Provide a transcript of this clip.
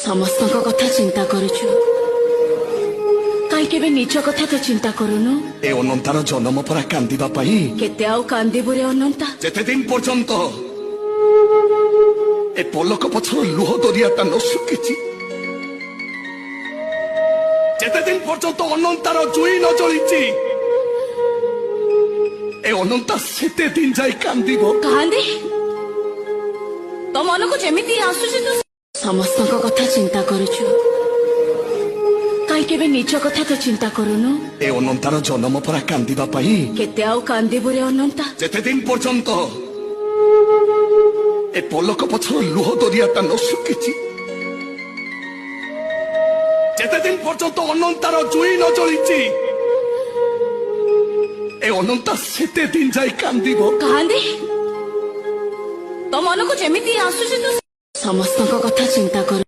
ସମସ୍ତଙ୍କ କଥା ଚିନ୍ତା କରୁଛୁ କାହିଁ କେବେ ନିଜ କଥା ତ ଚିନ୍ତା କରୁନୁ ଏ ଅନନ୍ତାର ଜନ୍ମ ପରା କାନ୍ଦିବା ପାଇଁ କେତେ ଆଉ କାନ୍ଦିବୁ ରେ ଅନନ୍ତା ଯେତେ ଦିନ ପର୍ଯ୍ୟନ୍ତ ଏ ପଲକ ପଛର ଲୁହ ଦରିଆଟା ନ ଶୁଖିଛି ଯେତେ ଦିନ ପର୍ଯ୍ୟନ୍ତ ଅନନ୍ତାର ଜୁଇ ନ ଜଳିଛି ଏ ଅନନ୍ତା ସେତେ ଦିନ ଯାଇ କାନ୍ଦିବ କାନ୍ଦି ତୋ ମନକୁ ଯେମିତି ଆସୁଛି ତୁ ସମସ୍ତଙ୍କ କଥା ଚିନ୍ତା କରୁଛୁ କାହିଁ କେବେ ନିଜ କଥା ତ ଚିନ୍ତା କରୁନୁ ଏ ଅନନ୍ତାର ଜନ୍ମ ପରା କାନ୍ଦିବା ପାଇଁ କେତେ ଆଉ କାନ୍ଦିବୁ ରେ ଅନନ୍ତା ଯେତେ ଦିନ ପର୍ଯ୍ୟନ୍ତ ଏ ପଲକ ପଛର ଲୁହ ଦରିଆଟା ନ ଶୁଖିଛି ଯେତେ ଦିନ ପର୍ଯ୍ୟନ୍ତ ଅନନ୍ତାର ଜୁଇ ନ ଜଳିଛି ଏ ଅନନ୍ତା ସେତେ ଦିନ ଯାଇ କାନ୍ଦିବ କାନ୍ଦି ତୋ ମନକୁ ଯେମିତି ଆସୁଛି ତୁ ସମସ୍ତଙ୍କ କଥା ଚିନ୍ତା କରୁ